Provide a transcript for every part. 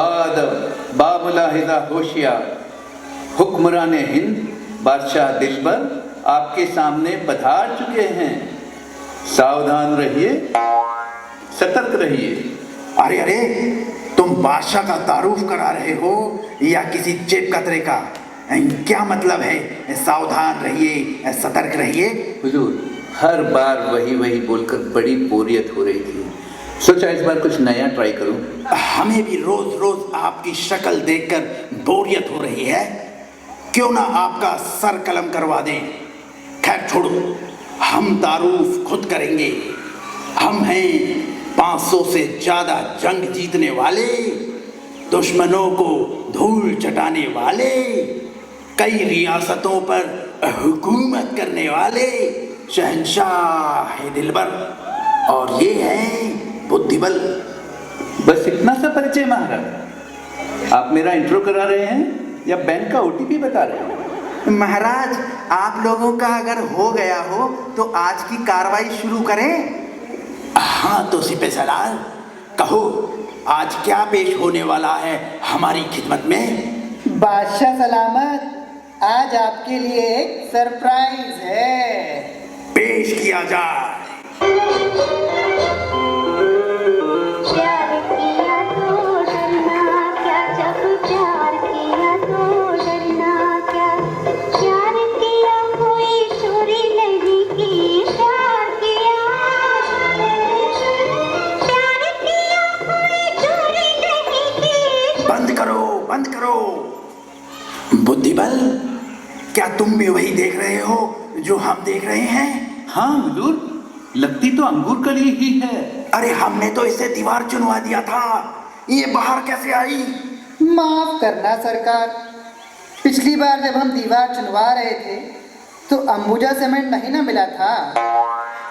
बादब बामुलाहिजा होशियार हुक्मरान हिंद बादशाह दिलबर आपके सामने पधार चुके हैं। सावधान रहिए, सतर्क रहिए। अरे अरे, तुम बादशाह का तारुफ करा रहे हो या किसी जेब कतरे का? क्या मतलब है सावधान रहिए, सतर्क रहिए? हुजूर, हर बार वही वही बोलकर बड़ी बोरियत हो रही थी, सोचा इस बार कुछ नया ट्राई करूं। हमें भी रोज रोज आपकी शक्ल देखकर बोरियत हो रही है, क्यों ना आपका सर कलम करवा दें। खैर छोड़ो, हम तारुफ खुद करेंगे। हम हैं 500 से ज्यादा जंग जीतने वाले, दुश्मनों को धूल चटाने वाले, कई रियासतों पर हुकूमत करने वाले शहंशाह दिलबर, और ये है बुद्धिबल। बस इतना सा परिचय महाराज? आप मेरा इंट्रो करा रहे हैं या बैंक का ओटीपी बता रहे हैं? महाराज, आप लोगों का अगर हो गया हो तो आज की कार्रवाई शुरू करें। हाँ तो सिपह सलार, कहो आज क्या पेश होने वाला है हमारी खिदमत में? बादशाह सलामत, आज आपके लिए एक सरप्राइज है। पेश किया जाए। प्यार किया तो डरना क्या, जब प्यार किया तो डरना क्या, प्यार किया कोई चोरी नहीं की, प्यार किया कोई चोरी नहीं की। बंद करो, बंद करो। बुद्धिबल, क्या तुम भी वही देख रहे हो जो हम देख रहे हैं? हाँ हुजूर, लगती तो अंगूर कली ही है। अरे हमने तो इसे दीवार चुनवा दिया था, ये बाहर कैसे आई? माफ करना सरकार, पिछली बार जब हम दीवार चुनवा रहे थे तो अंबुजा सीमेंट नहीं ना मिला था,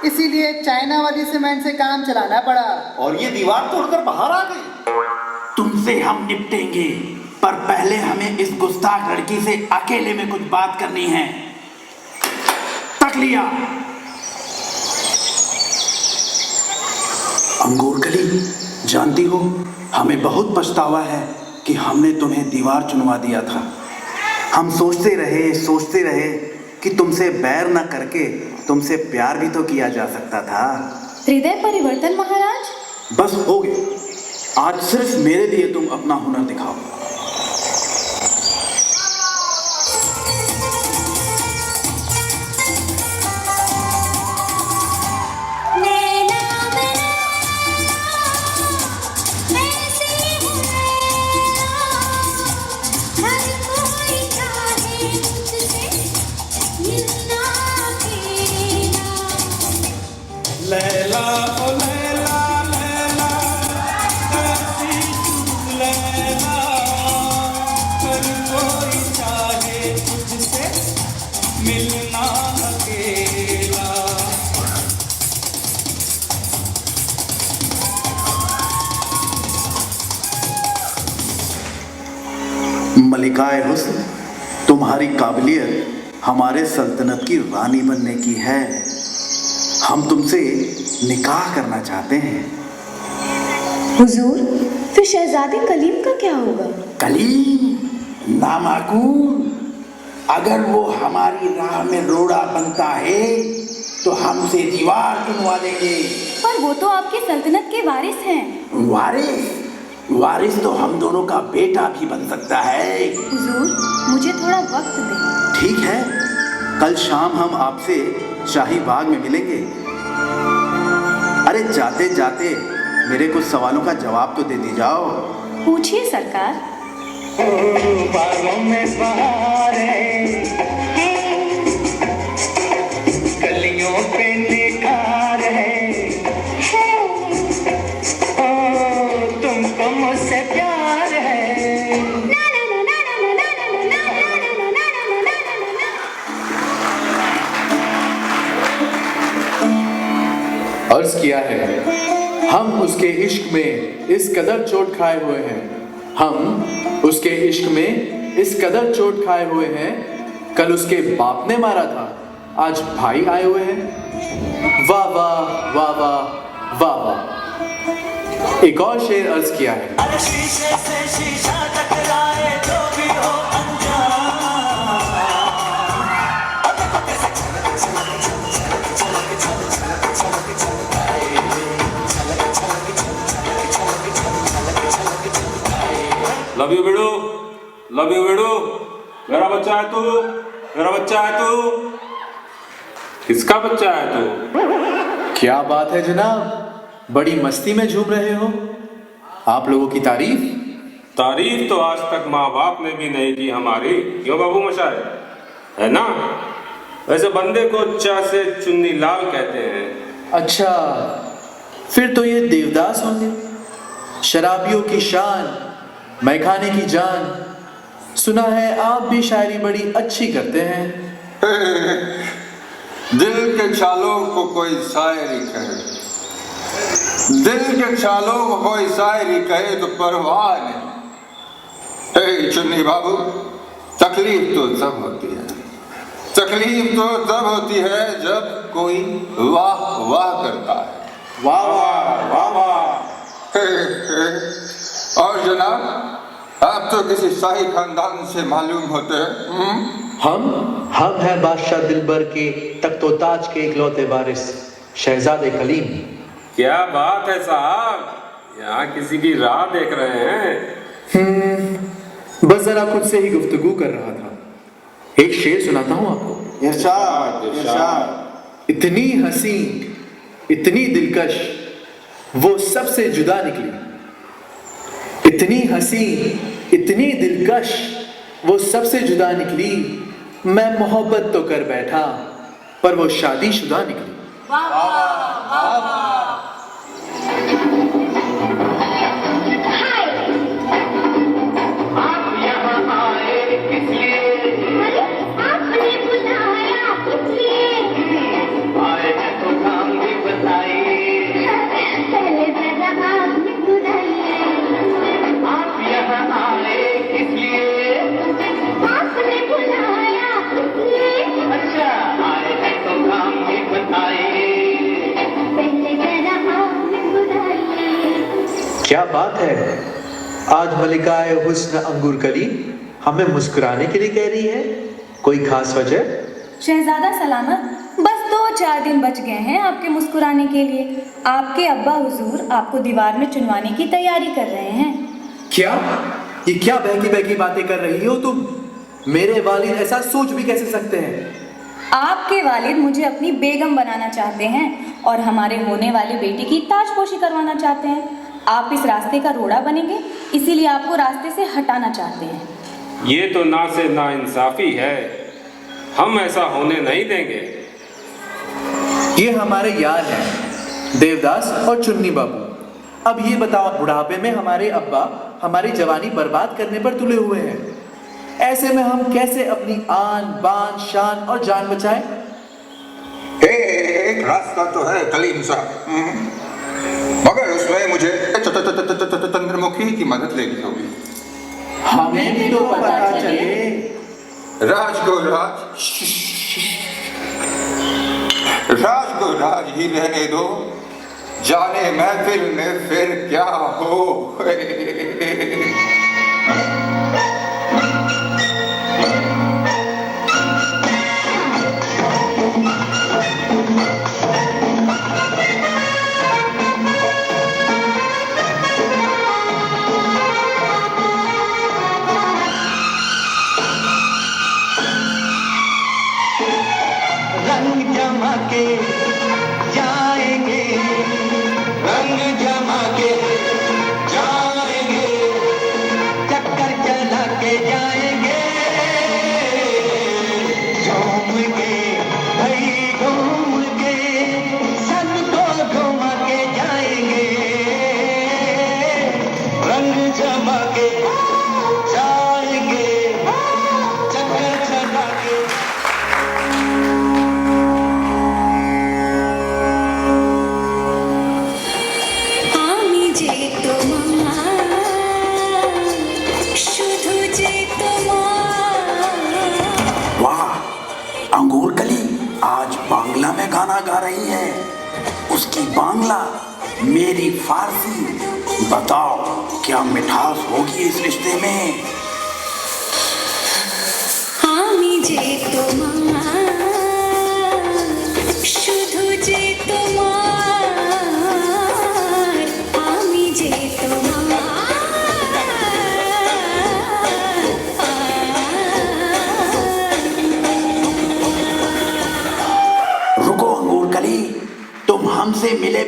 इसीलिए चाइना वाली सीमेंट से काम चलाना पड़ा और ये दीवार तोड़कर बाहर आ गई। तुमसे हम निपटेंगे, पर पहले हमें इस गुस्ताख लड़की से अकेले में कुछ बात करनी है। तक लिया। अंगूर कली, जानती हो हमें बहुत पछतावा है कि हमने तुम्हें दीवार चुनवा दिया था। हम सोचते रहे कि तुमसे बैर न करके तुमसे प्यार भी तो किया जा सकता था। हृदय परिवर्तन महाराज। बस हो गया, आज सिर्फ मेरे लिए तुम अपना हुनर दिखाओ। लैला ओ लैला लैला, कैसी तू लैला, हर कोई चाहे तुझसे मिलना अकेला। मलिकाए हुस्न, तुम्हारी काबिलियत हमारे सल्तनत की रानी बनने की है। हम तुमसे निकाह करना चाहते हैं। हुजूर, फिर शहजादी कलीम का क्या होगा? कलीम? नामाकूल। अगर वो हमारी राह में रोड़ा बनता है तो हमसे दीवार चुनवा देंगे। पर वो तो आपकी सल्तनत के वारिस हैं। वारिस तो हम दोनों का बेटा भी बन सकता है। हुजूर, मुझे थोड़ा वक्त दें। ठीक है, कल शाम हम आपसे शाही बाग में मिलेंगे। अरे जाते जाते मेरे कुछ सवालों का जवाब तो दे दी जाओ। पूछिए सरकार। बालों में बहार है, कलियों पे निखार है, ओ तुमको मुझसे प्यार है। अर्ज किया है, हम उसके इश्क में इस कदर चोट खाए हुए हैं, हम उसके इश्क में इस कदर चोट खाए हुए हैं, कल उसके बाप ने मारा था, आज भाई आए हुए हैं। वाह वाह वाह वाह वाह वाह। एक और शेर अर्ज किया है। लव यू बेडू, लव यू बेडू। मेरा बच्चा है तू, मेरा बच्चा है तू। किसका बच्चा है तू? क्या बात है जनाब, बड़ी मस्ती में झूम रहे हो। आप लोगों की तारीफ तारीफ तो आज तक माँ बाप ने भी नहीं की हमारी, क्यों बाबू मशाए, है ना? वैसे बंदे को चा से चुन्नी लाल कहते हैं। अच्छा, फिर तो ये देवदास होंगे, शराबियों की शान, मैखाने की जान। सुना है आप भी शायरी बड़ी अच्छी करते हैं। दिल के ख्यालों को कोई शायरी कहे, दिल के ख्यालों को कोई शायरी कहे तो परवाह नहीं। चुन्नी बाबू, तकलीफ तो तब होती है, तकलीफ तो तब होती है जब कोई वाह वाह करता है। वाह वाह वाह वाह। और जनाब, आप तो किसी शाही खानदान से मालूम होते हैं। हम हैं बादशाह दिलबर के तख्तो ताज के इकलौते वारिस शहजादे कलीम। क्या बात है साहब, यहाँ किसी की राह देख रहे हैं? बस जरा खुद से ही गुफ्तगू कर रहा था। एक शेर सुनाता हूँ आपको। इरशाद इरशाद। इतनी हसीन, इतनी दिलकश, वो सबसे जुदा निकली। इतनी हसीन, इतनी दिलकश, वो सबसे जुदा निकली। मैं मोहब्बत तो कर बैठा, पर वो शादीशुदा निकली। वाह वाह वाह वाह। क्या बात है, आज मलिकाए हुस्न अंगूर कली हमें मुस्कुराने के लिए कह रही है। कोई खास वजह? शहजादा सलामत, बस 2-4 दिन बच गए हैं आपके मुस्कुराने के लिए। आपके अब्बा हुजूर आपको दीवार में चुनवाने की तैयारी कर रहे हैं। क्या? ये क्या बहकी बहकी बातें कर रही हो तुम? मेरे वालिद ऐसा सोच भी कैसे सकते हैं? आपके वालिद मुझे अपनी बेगम बनाना चाहते हैं और हमारे होने वाले बेटी की ताजपोशी करवाना चाहते हैं। आप इस रास्ते का रोड़ा बनेंगे, इसीलिए आपको रास्ते से हटाना चाहते हैं। ये तो ना से ना इंसाफी है, हम ऐसा होने नहीं देंगे। ये हमारे यार हैं, देवदास और चुन्नी बाबू। अब ये बताओ, बुढ़ापे में हमारे अब्बा हमारी जवानी बर्बाद करने पर तुले हुए हैं। ऐसे में हम कैसे अपनी आन बान शान और जान बचाएं? एक रास्ता तो है कलीम साहब, मगर उसमें मुझे चंद्रमुखी की मदद लेनी होगी। हमें भी तो पता चले। राज को राज ही रहने दो, जाने महफिल में फिर क्या हो। रंग जमा के जाएंगे, रंग जमा के जाएंगे, चक्कर चला के जाएंगे, झूम के भाई घूम के सबको घुमा के जाएंगे, रंग जमा के जाएंगे, चक्कर चला के। अंगूर कली आज बांग्ला में गाना गा रही है, उसकी बांग्ला मेरी फारसी। बताओ क्या मिठास होगी इस रिश्ते में। আমি যে তোমার শুধু যে তোমার আমি যে তোমার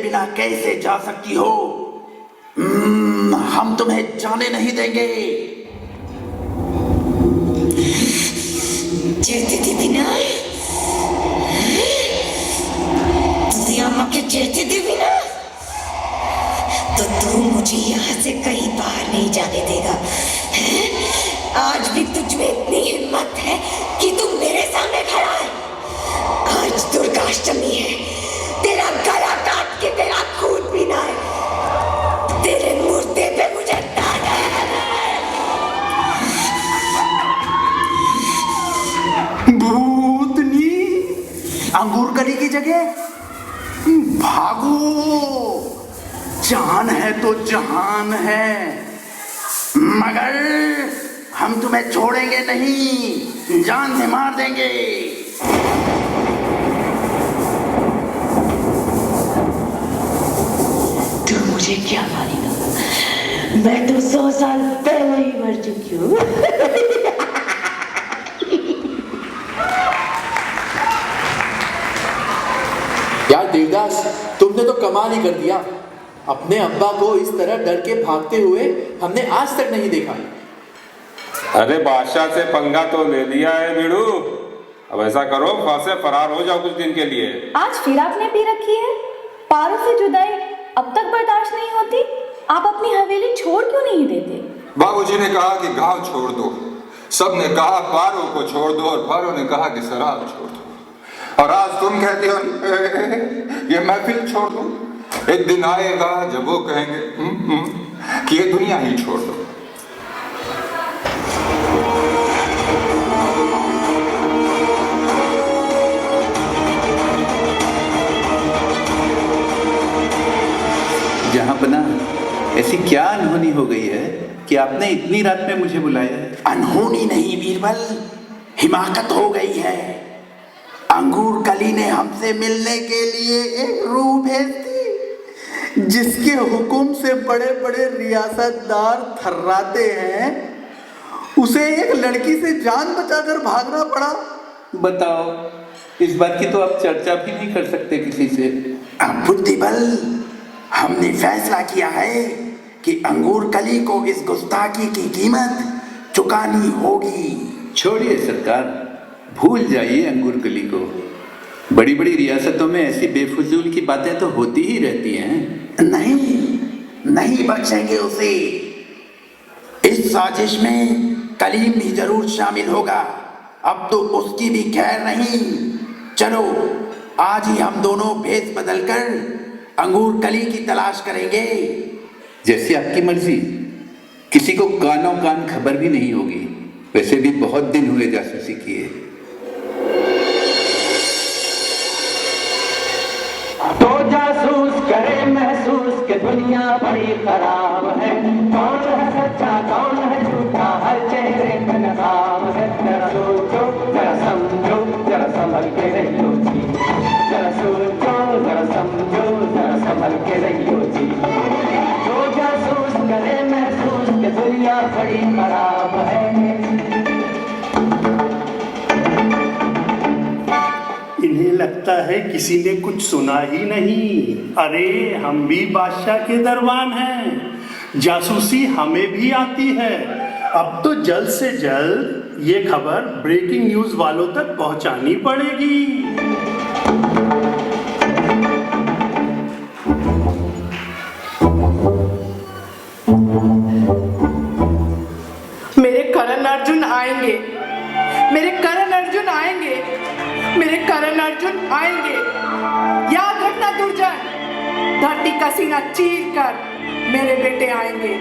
बिना कैसे जा सकती हो? हम तुम्हें जाने नहीं देंगे। যেতে দিবি না? তুই আমাকে যেতে দিবি না तो तू मुझे यहाँ से कहीं बाहर नहीं जाने देगा। हैं? आज भी तुझ में इतनी हिम्मत है कि तू मेरे सामने खड़ा है। आज दुर्गाष्टमी है, तेरा गला काट के तेरा खून पीना है। तेरे मुर्दे पे मुझे ताना है। भूतनी अंगूर कली की जगह भागो। जान है तो जहान है, मगर हम तुम्हें छोड़ेंगे नहीं, जान से मार देंगे। तू मुझे क्या मारेगा? मैं तो 100 साल पहले ही मर चुकी हूँ। यार देवदास, तुमने तो कमाल ही कर दिया। अपने अब्बा को इस तरह डर के भागते हुए हमने आज तक नहीं देखा। अरे बादशाह से पंगा तो ले लिया है बीड़ू, अब ऐसा करो वहां से फरार हो जाओ कुछ दिन के लिए। आज फिर आपने पी रखी है? पारों से जुदाई अब तक बर्दाश्त नहीं होती? आप अपनी हवेली छोड़ क्यों नहीं देते? बाबूजी ने कहा कि गांव छोड़ दो, सब ने कहा पारो को छोड़ दो, और पारो ने कहा कि शराब छोड़ दो, और आज तुम कहते हो ये महफिल छोड़ दो। एक दिन आएगा जब वो कहेंगे कि ये दुनिया ही छोड़ दो। जहां बना ऐसी क्या अनहोनी हो गई है कि आपने इतनी रात में मुझे बुलाया है? अनहोनी नहीं बीरबल, हिमाकत हो गई है। अंगूर कली ने हमसे मिलने के लिए एक रूह भेज दी, जिसके हुक्म से बड़े बड़े रियासतदार थर्राते हैं। उसे एक लड़की से जान बचाकर भागना पड़ा। बताओ, इस बात की तो आप चर्चा भी नहीं कर सकते किसी से। अब बुद्धिबल, हमने फैसला किया है कि अंगूर कली को इस गुस्ताखी की कीमत चुकानी होगी। छोड़िए सरकार, भूल जाइए अंगूर कली को। बड़ी बड़ी रियासतों में ऐसी बेफजूल की बातें तो होती ही रहती हैं। नहीं बख्शेंगे उसे। इस साजिश में कलीम भी जरूर शामिल होगा। अब तो उसकी भी खैर नहीं। चलो आज ही हम दोनों भेष बदलकर अंगूर कली की तलाश करेंगे। जैसी आपकी मर्जी। किसी को कानों कान खबर भी नहीं होगी। वैसे भी बहुत दिन हुए जासूसी किए। तो जासूस करे महसूस कि दुनिया बड़ी खराब है। कौन है सच्चा कौन है झूठा, हर चेहरे पे नकाब है। जरा सोचो जरा समझो जरा संभल के रहियो जी। जरा सोचो जरा समझो जरा संभल के रहियो जी। तो जासूस करे महसूस कि दुनिया बड़ी खराब है। इन्हें लगता है किसी ने कुछ सुना ही नहीं। अरे हम भी बादशाह के दरबान हैं, जासूसी हमें भी आती है। अब तो जल्द से जल्द ये खबर ब्रेकिंग न्यूज वालों तक पहुंचानी पड़ेगी। मेरे करण अर्जुन आएंगे, मेरे करण अर्जुन आएंगे, मेरे करण अर्जुन आएंगे। याद रखना दुर्जन, धरती का सीना चीर कर मेरे बेटे आएंगे।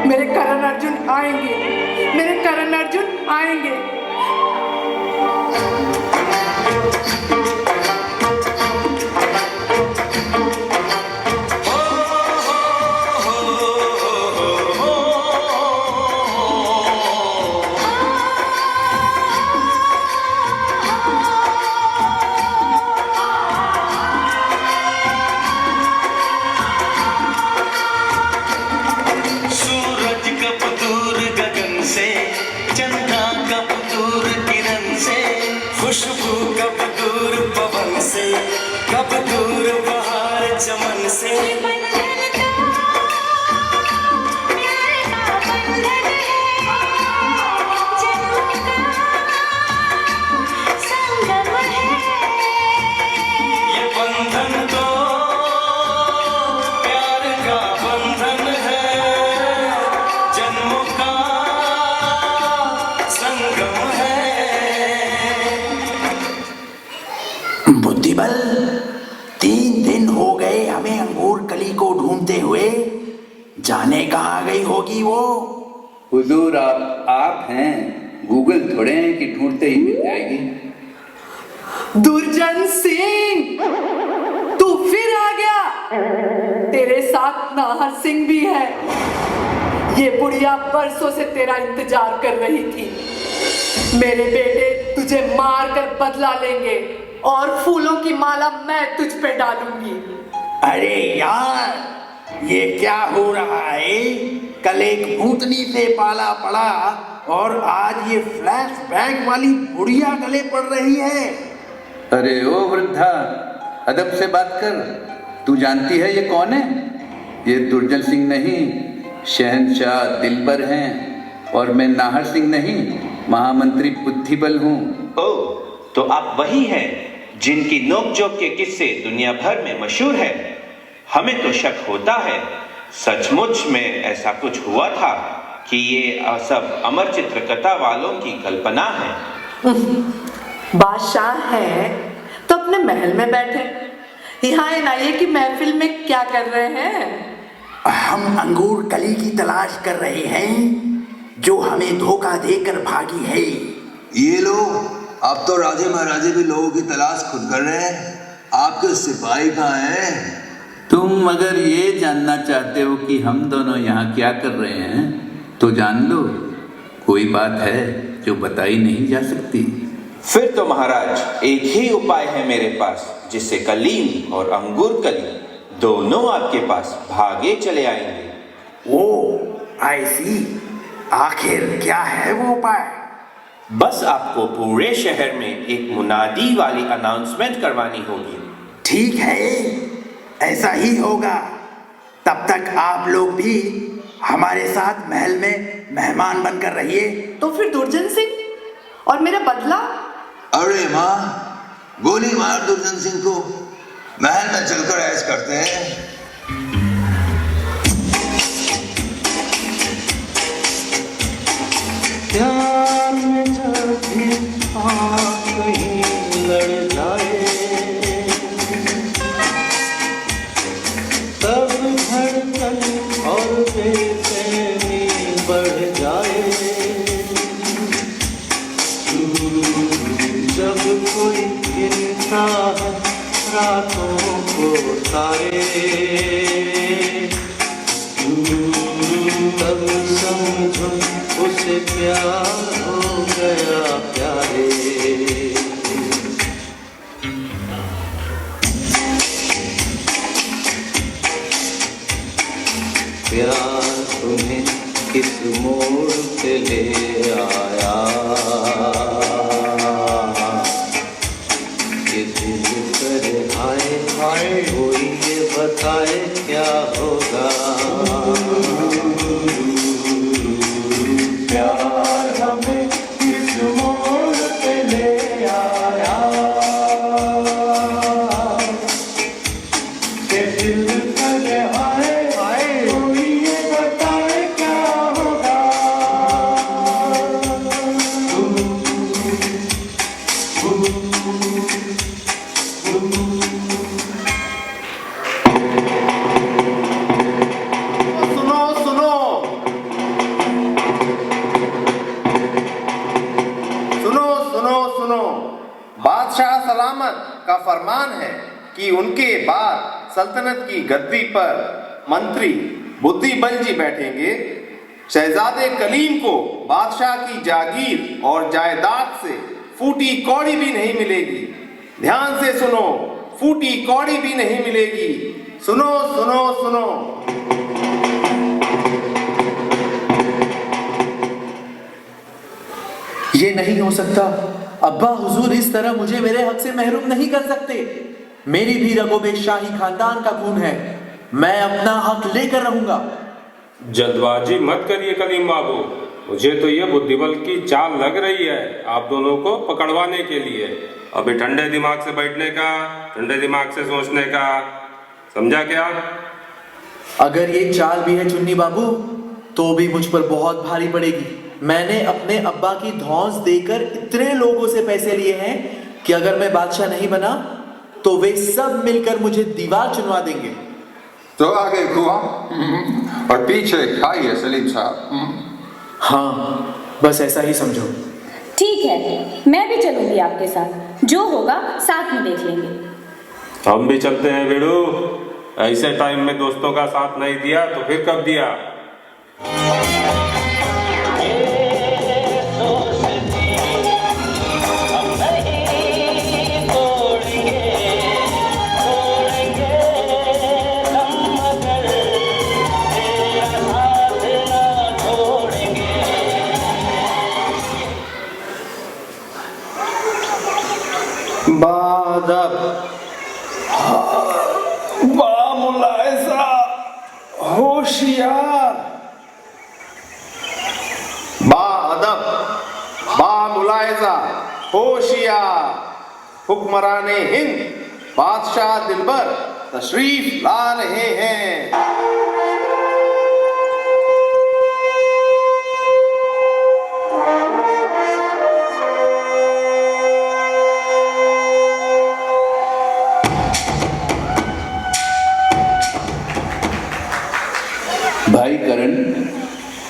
मेरे करण अर्जुन आएंगे, मेरे करण अर्जुन आएंगे। सूरज कब दूर गगन से, चंद्रमा कब दूर जाने कहाँ गई होगी वो। हुजूर आप हैं, गूगल थोड़े हैं कि ढूंढते ही मिल जाएगी। दुर्जन सिंह, तू फिर आ गया। तेरे साथ नाहर सिंह भी है। ये बुढ़िया बरसों से तेरा इंतजार कर रही थी। मेरे बेटे तुझे मार कर बदला लेंगे और फूलों की माला मैं तुझ पे डालूंगी। अरे यार, ये क्या हो रहा है? कल एक भूतनी से पाला पड़ा और आज ये फ्लैशबैक वाली बुढ़िया गले पड़ रही है। अरे ओ वृद्धा, अदब से बात कर। तू जानती है ये कौन है? ये दुर्जन सिंह नहीं, शहंशाह दिलबर हैं। और मैं नाहर सिंह नहीं, महामंत्री बुद्धिबल हूँ। ओह, तो आप वही हैं जिनकी नोकझोंक के किस्से दुनिया भर में मशहूर है। हमें तो शक होता है सचमुच में ऐसा कुछ हुआ था कि ये सब अमर चित्रकथा वालों की कल्पना है। बादशाह है तो अपने महल में बैठे, यहाँ एनआईए की महफिल में क्या कर रहे हैं? हम अंगूर कली की तलाश कर रहे हैं जो हमें धोखा देकर भागी है। ये लो, अब तो राजे महाराजे भी लोगों की तलाश खुद कर रहे हैं। आपके सिपाही कहाँ हैं? तुम अगर ये जानना चाहते हो कि हम दोनों यहाँ क्या कर रहे हैं तो जान लो, कोई बात है जो बताई नहीं जा सकती। फिर तो महाराज एक ही उपाय है मेरे पास, जिससे कलीम और अंगूर कली दोनों आपके पास भागे चले आएंगे। ओ आई सी, आखिर क्या है वो उपाय? बस आपको पूरे शहर में एक मुनादी वाली अनाउंसमेंट करवानी होगी। ठीक है, ऐसा ही होगा। तब तक आप लोग भी हमारे साथ महल में मेहमान बनकर रहिए। तो फिर दुर्जन सिंह और मेरा बदला? अरे माँ, गोली मार दुर्जन सिंह को, महल में चलकर ऐश करते हैं। प्यार में जब भी आँख कहीं लड़ जाए, तब धड़कन और बेचैनी बढ़ जाए। जब कोई गिनता है रातों को तारे, तब समझो उसे प्यार हो गया प्यारे। प्यार तुम्हें किस मोड़ पे ले आया, ये दिल करे हाय हाय, कोई ये बताए क्या होगा। प्यार हमें किस मोड़ पे ले आया, ये दिल करे हाय हाय, कोई ये बताए क्या होगा। सुनो सुनो सुनो सुनो सुनो, बादशाह सलामत का फरमान है कि उनके बाद सल्तनत की गद्दी पर मंत्री बुद्धिबल जी बैठेंगे। शहजादे कलीम को बादशाह की जागीर और जायदाद से फूटी कौड़ी भी नहीं मिलेगी। ध्यान से सुनो, फूटी कौड़ी भी नहीं मिलेगी। सुनो सुनो सुनो। ये नहीं हो सकता। अब्बा हुजूर इस तरह मुझे मेरे हक से महरूम नहीं कर सकते। मेरी भी रगों में शाही खानदान का खून है। मैं अपना हक लेकर रहूंगा। जल्दबाजी मत करिए कलीम बाबू, मुझे तो ये बुद्धिबल की चाल लग रही है आप दोनों को पकड़वाने के लिए। अभी ठंडे दिमाग से बैठने का, ठंडे दिमाग से सोचने का, समझा क्या? अगर ये चाल भी है चुन्नी बाबू, तो भी मुझ पर बहुत भारी पड़ेगी। मैंने अपने अब्बा की धौंस देकर इतने लोगों से पैसे लिए हैं कि अगर मैं बादशाह नहीं बना तो वे सब मिलकर मुझे दीवार चुनवा देंगे। तो आगे हुआ और पीछे खाइए सलीम साहब। हाँ, बस ऐसा ही समझो। ठीक है, मैं भी चलूंगी आपके साथ, जो होगा साथ में देख लेंगे। हम भी चलते हैं बेड़ू। ऐसे टाइम में दोस्तों का साथ नहीं दिया तो फिर कब दिया? बादब बामुलाइजा होशियार। बाअदब बामुलाइजा होशियार, हुक्मराने हिंद बादशाह दिलबर तशरीफ ला रहे हैं। भाई करण,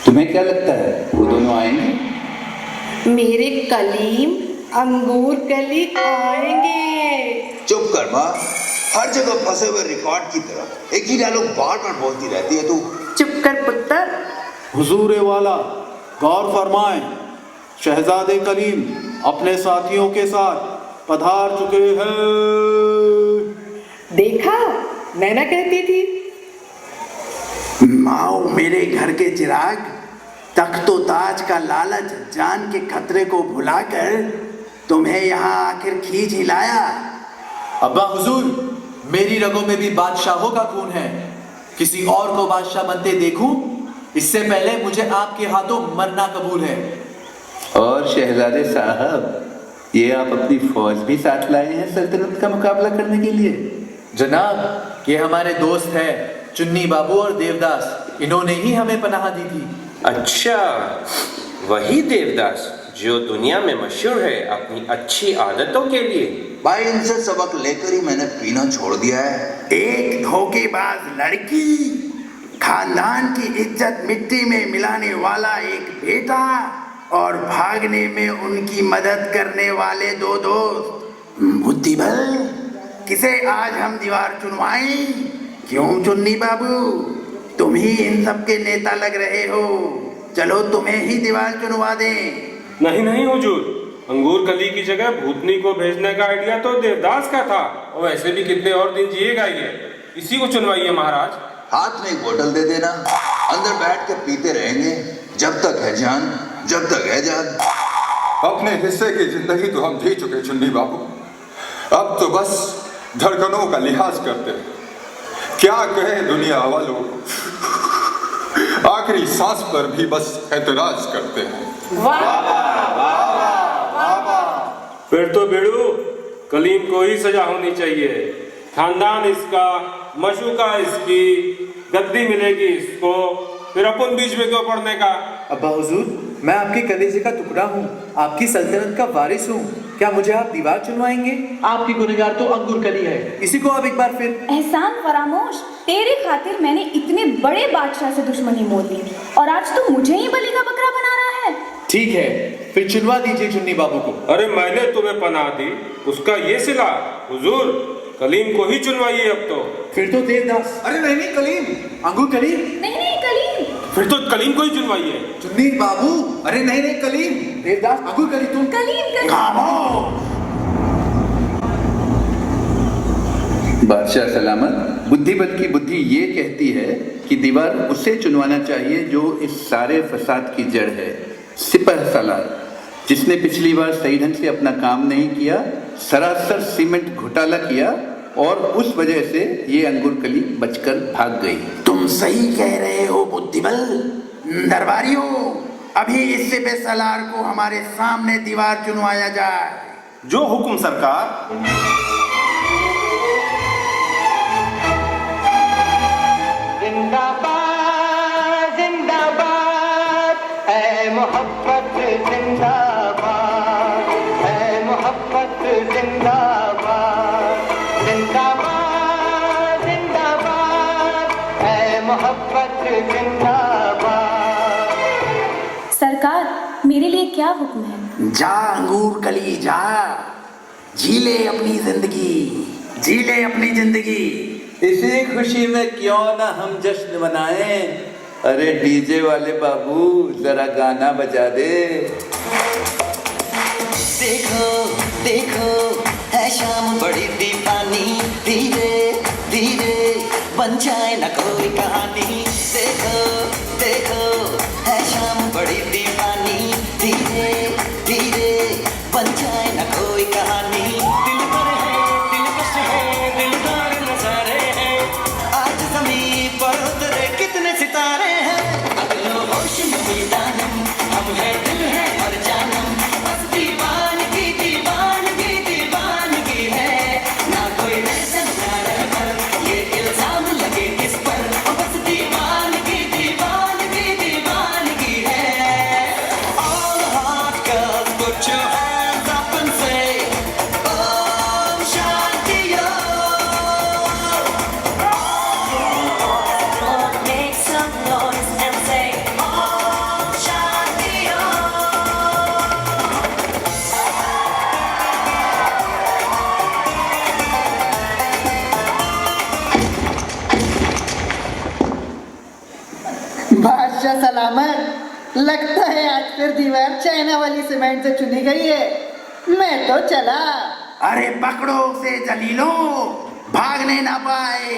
तुम्हें क्या लगता है वो दोनों आएंगे? मेरे कलीम अंगूर कली आएंगे। चुप कर माँ, हर जगह फंसे हुए रिकॉर्ड की तरह एक ही डायलॉग बार बार बोलती रहती है तू। चुप कर पुत्र। हुजूर वाला गौर फरमाएं, शहजादे कलीम अपने साथियों के साथ पधार चुके हैं। देखा, नैना कहती थी। माओ मेरे घर के चिराग, तख्तो ताज का लालच जान के खतरे को भुलाकर तुम्हें यहाँ आखिर खींच ही लाया। अब्बा हुजूर, मेरी रगों में भी बादशाहों का खून है। किसी और को बादशाह बनते देखूं, इससे पहले मुझे आपके हाथों मरना कबूल है। और शहजादे साहब, ये आप अपनी फौज भी साथ लाए हैं सल्तनत का मुकाबला करने के लिए? जनाब, ये हमारे दोस्त हैं चुन्नी बाबू और देवदास, इन्होंने ही हमें पनाह दी थी। अच्छा, वही देवदास जो दुनिया में मशहूर है अपनी अच्छी आदतों के लिए। भाई, इनसे सबक लेकर ही मैंने पीना छोड़ दिया है। एक धोखेबाज लड़की, खानदान की इज्जत मिट्टी में मिलाने वाला एक बेटा और भागने में उनकी मदद करने वाले दो दोस्त। बुद्धिबल, किसे आज हम दीवार चुनवाएं? क्यों चुन्नी बाबू, तुम ही इन सब के नेता लग रहे हो, चलो तुम्हें ही दीवार चुनवा दें। नहीं नहीं हुजूर, अंगूर कली की जगह भूतनी को भेजने का आइडिया तो देवदास का था, और वैसे भी कितने और दिन जिएगा ये, इसी को चुनवाइए महाराज। हाथ में एक बोतल दे देना, अंदर बैठ के पीते रहेंगे जब तक है जान, जब तक है जान। अपने हिस्से की जिंदगी तो हम जी चुके चुन्नी बाबू, अब तो बस धड़कनों का लिहाज करते हैं। क्या कहे दुनिया वालों, आखिरी सांस पर भी बस एतराज करते हैं। वाह वाह वाह वाह। फिर तो बेड़ू, कलीम को ही सजा होनी चाहिए। खानदान इसका, मशूका इसकी, गद्दी मिलेगी इसको, फिर अपन बीच में क्यों पड़ने का? अब्बा हुजूर, मैं आपके कलेजे का टुकड़ा हूँ, आपकी सल्तनत का वारिस हूँ। क्या मुझे आप दीवार चुनवाएंगे? आपकी गुनहगार तो अंगूर कली है, इसी को आप एक बार फिर। एहसान फरामोश, तेरे खातिर मैंने इतने बड़े बादशाह से दुश्मनी मोल ली और आज तू मुझे ही बलि का बकरा बना रहा है। ठीक है, फिर चुनवा दीजिए चुन्नी बाबू को। अरे मैंने तुम्हें पनाह दी, उसका ये सिला। हुजूर, कलीम को ही चुनवाइए अब तो। फिर तो देवदास। अरे नहीं नहीं कलीम, अंगूर कलीम। नहीं नहीं कलीम। फिर तो कलीम को ही चुनवाइए। चुन्नी बाबू। अरे नहीं नहीं कलीम। देवदास, अंगूर कलीम तुम। कलीम। बादशाह सलामत, बुद्धिबल की बुद्धि ये कहती है कि दीवार उसे चुनवाना चाहिए जो इस सारे फसाद की जड़ है, सिपहसालार, जिसने पिछली बार सही ढंग से अपना काम नहीं किया, सरासर सीमेंट घोटाला किया और उस वजह से ये अंगूर कली बचकर भाग गई। तुम सही कह रहे हो बुद्धिबल। दरबारियों, अभी इस सिपहसालार को हमारे सामने दीवार चुनवाया जाए। जो हुक्म सरकार। जिंदाबाद जिंदाबाद, ऐ मोहब्बत जिंदाबाद, ऐ मोहब्बत जिंदाबाद, जिंदाबाद जिंदाबाद, ऐ मोहब्बत जिंदाबाद। सरकार, मेरे लिए क्या हुक्म है? जा अंगूर कली जा, जी ले अपनी जिंदगी, जी ले अपनी जिंदगी। इसी खुशी में क्यों ना हम जश्न मनाएं। अरे डीजे वाले बाबू जरा गाना बजा दे। देखो देखो है शाम बड़ी दीवानी, धीरे धीरे बन जाए ना कोई कहानी। देखो देखो है शाम बड़ी दीवानी, धीरे धीरे बन जाए ना कोई कहानी। दिल पर है दिलकश है दिलदार नजारे हैं, आज ज़मीं पर उतरे कितने सितारे हैं। अगलो होश में मैदानम, हम है दिल है और जानम, बस दीवानगी दीवानगी दीवानगी है। ना कोई रहसन ना रहबर, ये इल्जाम लगे किस पर, बस दीवानगी दीवानगी दीवानगी है। All hot girls put your hands up and say Om Shanti Om. Make some noise and say Om Shanti बादशाह सलामत। लगता है आज फिर दीवार चाइना वाली सीमेंट से चुनी गई है। मैं तो चला। अरे पकड़ो उसे जलीलो, भागने ना पाए।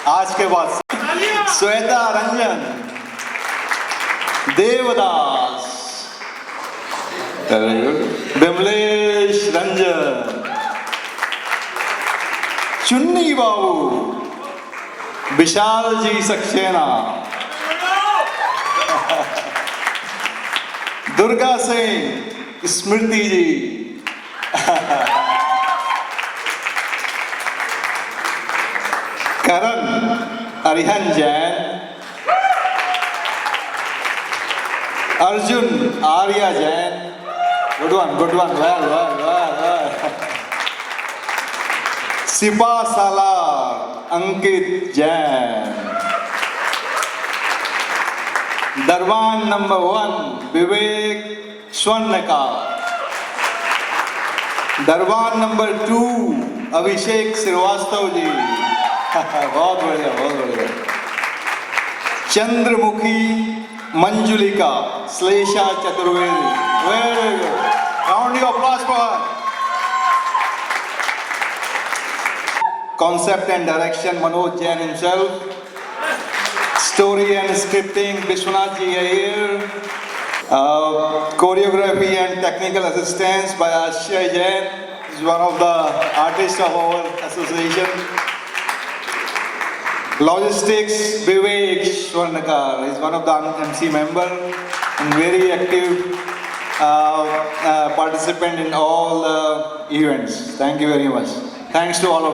आज के बाद Shweta Ranjan, Devdas, very good, Bimlesh Ranjan, Chunni Babu, Vishal ji Saxena, Durga Singh, Smriti ji, Karan Arihan Jain, Arjun Arya Jain, good one, well well well. सिपा सालार अंकित जैन, दरबान नंबर 1 विवेक स्वर्णकार, दरबान नंबर 2 अभिषेक श्रीवास्तव जी, बहुत बढ़िया बहुत बढ़िया। Chandramukhi Manjulika Shlesha Chaturvedi, very good, round of applause for her. Concept and direction Manoj Jain himself, story and scripting Vishwanath ji here, choreography and technical assistance by Ashya Jain, is one of the artists of our association. Logistics Vivek Swarnakar is one of the MC member and very active participant in all the events. Thank you very much. Thanks to all of